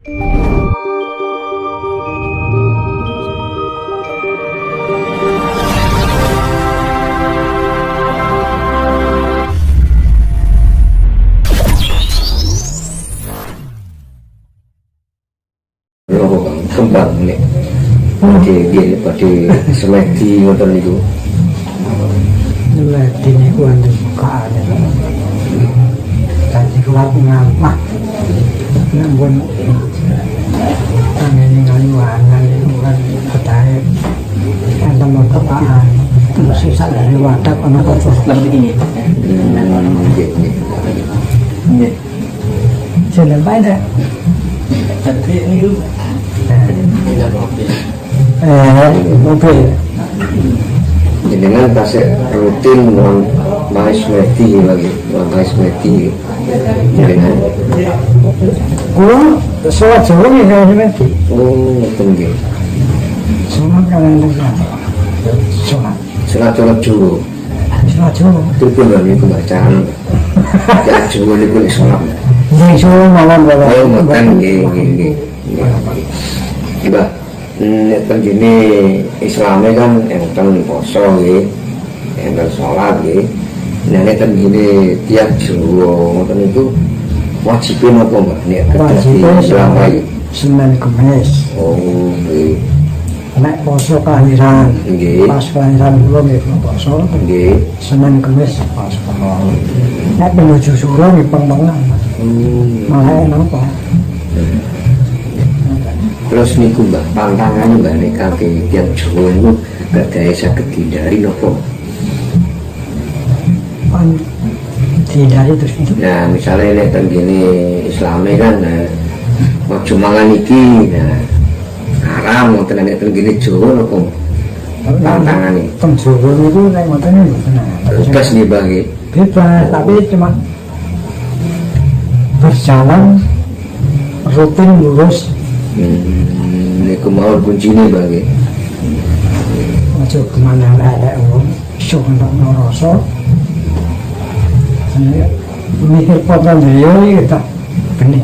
Kembang nih, pada semedi ngoten niku. Semedi niku wonten bukaan. Tadi keluar ngampah. Namun angin ngaliwan kan ketahe enten bukaan. Sisa dari wadah ana kok begini. Nggih. Jeneng bae dah. Tapi niku mobil. Jenengan tasik rutin mais meti lagi, mais meti. Jenengan. Kulo soal Jawa nih kan meti. Oh, ngoten nggih. Soal kan lengan. Soal Jawa. Soal Jawa. Itu pun niku bacaan. Ya Jawa niku nek salat. Nggih Jawa mawon kula. Oh, ngoten nggih. Mbah, nek tenggene Islame kan enten poso nggih, enten salat nggih. Nek tenggene tiap Jawa ngoten niku wajibe napa Mbah nek kedadi Islam wae? Senin Kamis. Oh, nggih. Nek poso kelahiran. Nggih. Pas kelahiran kula nggih poso. Nggih. Senin Kamis pas kula. Nek menuju Suro nggih pengengan. Malah napa? Terus niku Mbak, tantangannya Mbak nek kangge tiap Jawa niku gadhahe saged dihindari napa? Dihindari terus itu. Nah, misalnya nek tenggene Islame kan ojo mangan iki, nah haram ngoten nek tenggene Jawa napa? Tantangannya. Teng Jawa niku nek ngoten mboten. Bebas nih Bang nggih. Bebas, tapi cuma berjalan rutin lurus. Niku mau kuncine Bang nggih. Aja kemana elek wong, iso entuk ngrasa. Mikir potong yo iki tak bener.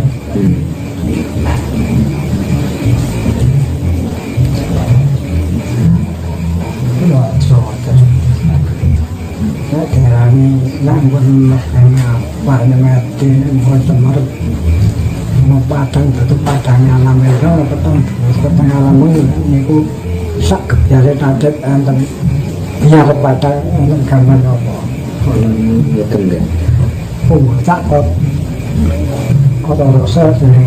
Nek dirani nanggon warna mati mbon semer mau padang itu padang alam itu petang alam niku sak kebiasaan adat enten biar pada enten gambar apa Ngoten nggih. tak kok rasa jeneng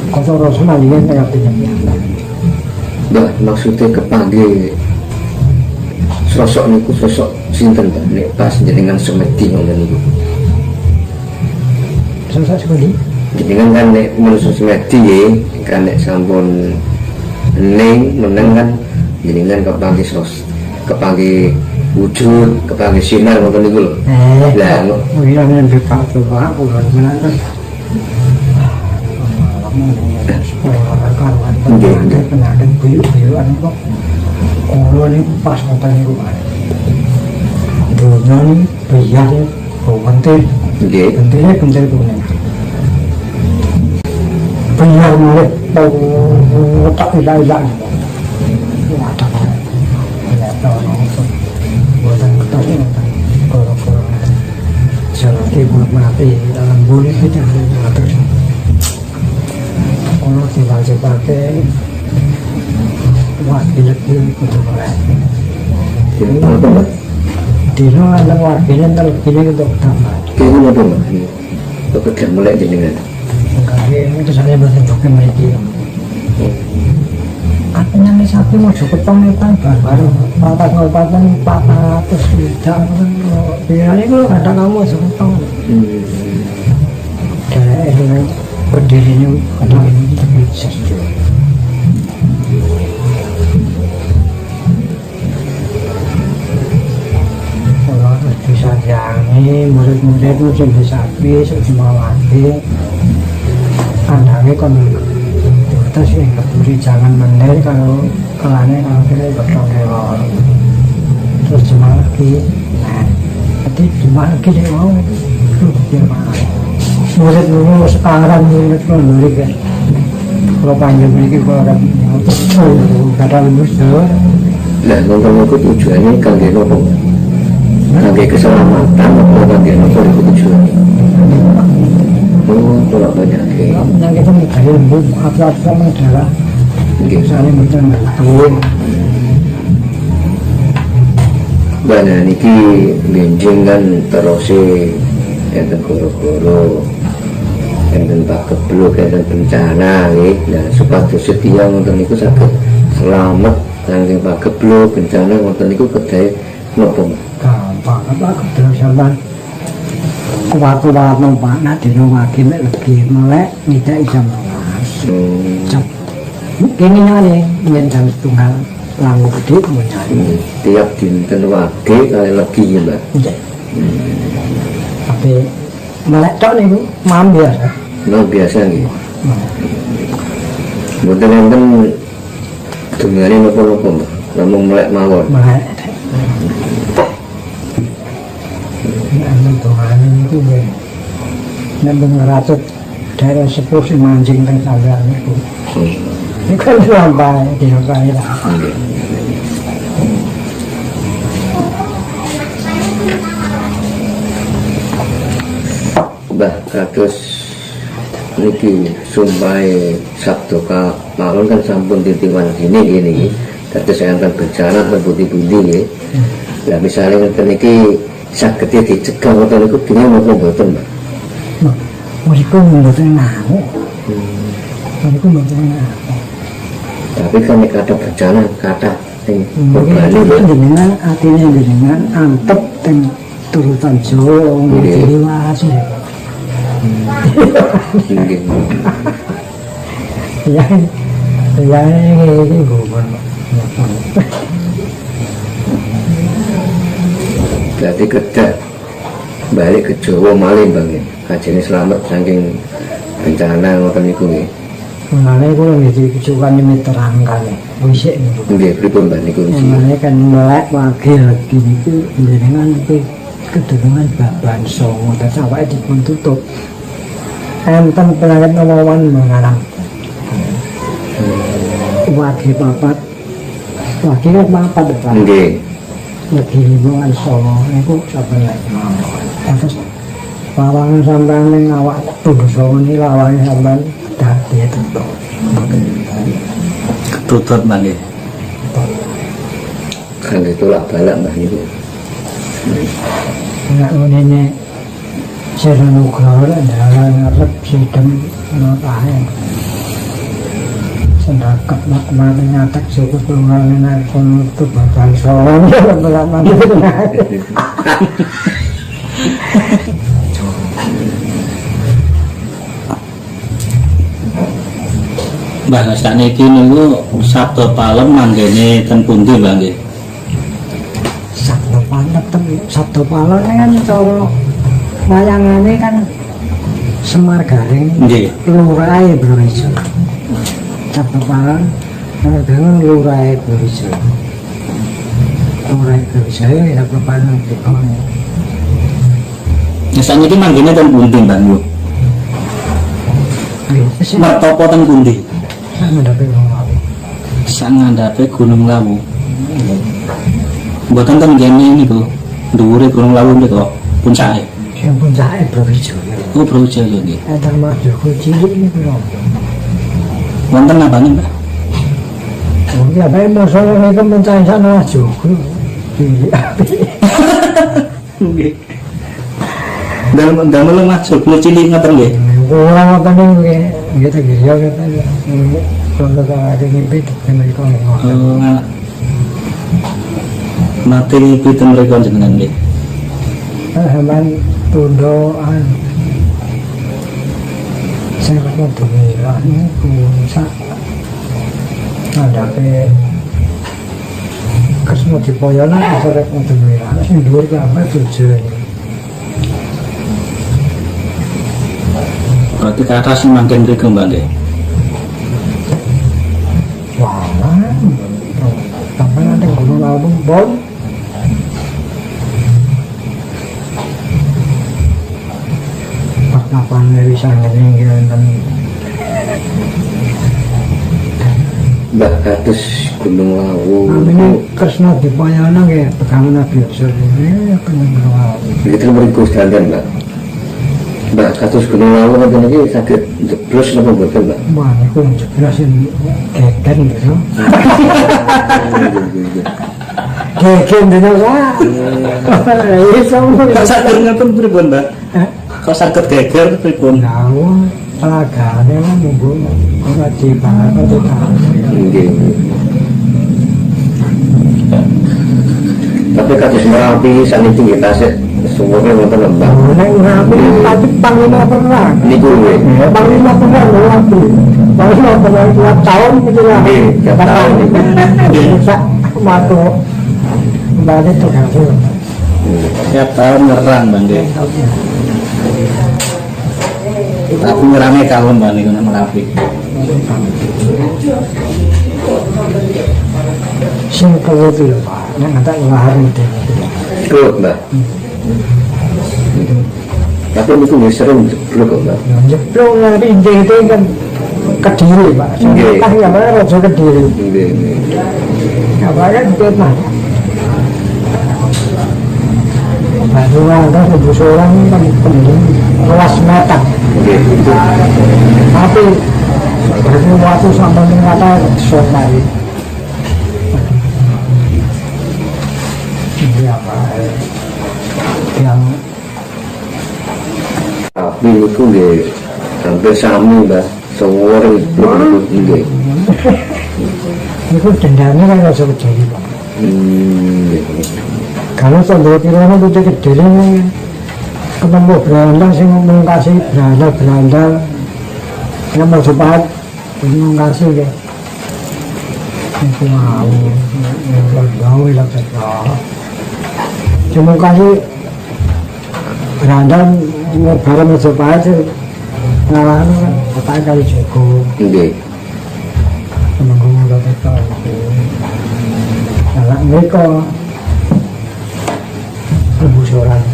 kota rasa malingen kayak penyembihan. Mbak, maksudnya kepanggih sosok niku sosok sinten Mbak nek pas jenengan semedi ngoten niku. Sosok sekali. Jenengan kan nek manusia semedi nggih, kan nek sampun meneng kan jenengan kepanggih wujud, kepanggih sinar ngoten niku lho. Lah, iya nek Pak Bapak kula menawa penyakit buyuk-buyukan kok kalau ini pas ngoten niku dunia ini biar bentil bentil kuning biar mulai tak tidak wadah buatan ketemu kalau jalan ibu mati dalam boleh kita mengatur kalau tinggal sebagai wakil untuk orang dino ada wakilnya terkini untuk tambah ini apa Mbak? Kok gak mulai jenengan? enggak, itu saya bersentuh mereka katanya nih sapi mau ketong kan baru patah 400 juta biasanya kalau ada kamu ketong kayak ini berdirinya karena ini bisa jual kalau bisa jangi murid-murid itu bisa habis semua wajib andangnya kan kita sih keburi jangan menel kalau kelane kalau kita bertong lewat terus cuma lagi nah nanti cuma lagi dia mau dia mahal murid dulu sekarang murid murid kan kalau panjang ini kalau kan kadang lulus tuh Lah nonton itu tujuannya kangge nopo? Kangge keselamatan atau kangge nopo itu tujuannya? Oh, tolak banyak yang kita mikir lembut apa sama darah misalnya macam tuh banyak niki benjing kan terus enten goro-goro enten pakebluk enten bencana gitu. Nah supados setia nonton niku saged selamat saking pakebluk bencana nonton niku kedai nopo? gampang apa kebetulan sampai kuat-kuat numpak nak dirumaki mek legi melek tidak jam 12 jam kini nyari yen jam setunggal langu gede menyari Tiap dinten wage kali legi ya mbak. tapi melek tok niku mam biasa Nah biasa nih. Mboten enten dungane nopo-nopo mbak. Namung melek mawon. melek nek tuhan itu ya nek ngeratut daerah sepuh si mancing teng sampean niku ini kan sampai disampai lah Mbah kados niki sumpai Sabtu mawon kan sampun titiwan gini gini kados enten bencana ten pundi-pundi nggih. Lah misale ngeten niki saged dicegah ngoten niku dene napa mboten Mbak? muriku mboten ngamuk muriku mboten ngamuk Tapi kan nek ada bencana kata sing mungkin berbalik jenengan atine jenengan antep teng turutan Jawa wong dewasa nggih. ya ya iki gubern Berarti kedak balik ke Jawa malih Bang nggih. Kajene selamat saking bencana ngoten niku nggih. mengenai kula nggih kecukan terangkan wisik niku Nggih pripun Mbak niku wis. mengenai kan melek wage lagi niku jenengan iki kedunungan baban songo dadi awake dipun tutup enten penyakit nomowan mengarang wage papat wage kan papat Pak Nggih. lagi hubungan songo niku saben lek terus lawangan sampean ning awak tubuh songo ni lawangan sampean dadi tutup tutut mangke. Kan ditolak balak Mbah niku. nek ngene Seren Nugroho dalan ngarep sidem ana kae. Sendaket mati nyatek suku tunggalane kono tu bakal sowan pelaman. Mbah sakniki niku Sabtu Palem manggene ten pundi Mbah nggih? Sabtu Palem kan cara wayangane kan Semar Garing Nggih. lurahe Brorejo. Sabtu Palem dengan lurahe Brorejo. Lurahe Brorejo ya Sabtu Palem iki. Ya sakniki manggene ten pundi Mbah niku? Mertopo ten pundi? Mendapat orang Sak ngandhape Gunung Lawu. Mboten ten kene niku. Dhuwure Gunung Lawu niku puncake. yang pun saya Brorejo. Oh, Brorejo nggih. Entar masuk ke cilik ini belum. Wonten napa Mbah? Mungkin apa yang masalah ini kan mencari sana juga. Cilik. Nggih. Dalem masuk kula cilik ngoten nggih. Orang apa nih kita gila kita kalau kita ada ngimpi kita mereka ngomong. Oh, ngalah. Mati ngimpi ten mriku jenengan nggih. Hamban tundoan. Saya mau tumilah ini kusa. Ada ke kesmo di poyolan asal mau tumilah. Sing dhuwur ki apa tujuan. Berarti ke atas mangken mriku Mbah nggih. Wah, sampai nanti gunung Lawu bon. Perkapan bisa ngelingin Mbak kados Gunung Lawu. ini Kresna Dipayana kayak pegangan biasa ini Gunung Lawu. Itu mriku dandan, Mbak. Mbak kados Gunung Lawu ngoten iki saged jeblos napa mboten, Mbak? Wah, aku jelasin geger gitu. Geger dene wah. Iya sama. Kok saged ngeten pripun, Mbak? Kok saged geger pripun? Lawu pelagane lah nunggu ora dibahas kok Nggih. Tapi kados Merapi saniki nggih tasik sumure wonten Mbak. nek rapi tapi panglima perang. Niku nggih. Panglima perang rapi. Panglima perang tiap tahun gitu lah. Nggih, tiap tahun. Bisa matu kembali tergantung. Tiap tahun nyerang Bang Nggih. Tapi nyerange kalem Bang niku nang Merapi. Sing kelutu Pak, nek ngatak lahar mesti. Kuat, Mbak. Tapi niku nggih sering jeblok kok, Mbak. Jeblok lari itu kan Kediri Pak. Nggih. Kan ya Pak Raja Kediri. Nggih, nggih. Apa kan Vietnam. Baru ada 1.000 orang kan penduduk luas meter. Nggih. Tapi dari waktu sampai kata sonai. Ini apa? Yang Tapi niku nggih hampir sami, Mbak. Sumure jeblok nggih. itu dendamnya kan Raja Kediri Pak. Nggih. Kalau sampai kira-kira itu Kediri ketemu berandal sih ngomong kasih berandal yang mau cepat ngomong kasih ya itu mau lah cuma kasih berandal barang mau cepat ngalah kan apa kali cukup Nggih. ngomong lah kita anak mereka rebusoran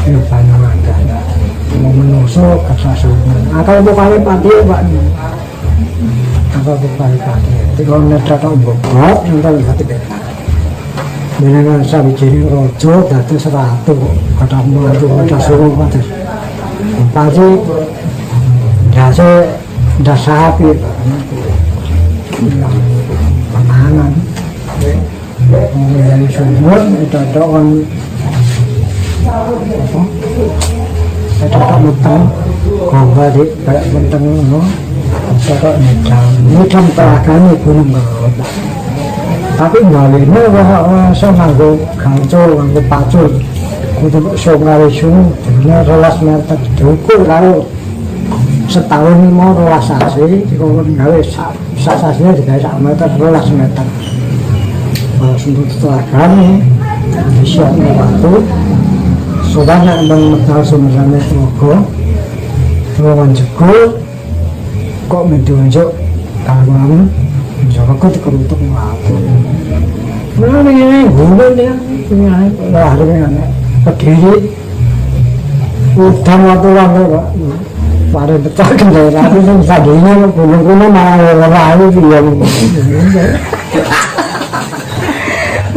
banyak ada mau menusuk kesasukan atau bukan pati Pak atau bukan pati jadi kalau netra tak bobot nanti lihat tidak dengan sabi jadi rojo datu 100 kata menantu kata suruh kata pasti dah sapi panganan dari sumur itu ada orang ada tak mentang kongga di kayak mentang no ada nidam pelagani gunung Garut tapi ngalini wah so nganggo gancul nganggo pacul kudu so ngari sungai jadinya 12 meter diukur kalau setahun ini mau 12 sasi kalau nggawe sasinya juga 1 meter 12 meter kalau sundut pelagani disiapnya waktu soalnya emang medal sebenarnya tenaga ruangan jegul kok menunjuk kawan mencoba kok dikerutuk ngelaku mana ini gula dia punya lahir dengan Kediri udah waktu waktu Pak pada betul kan daerah itu tadinya gunung-gunung malah lalu dia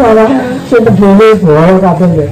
malah Kediri boleh katanya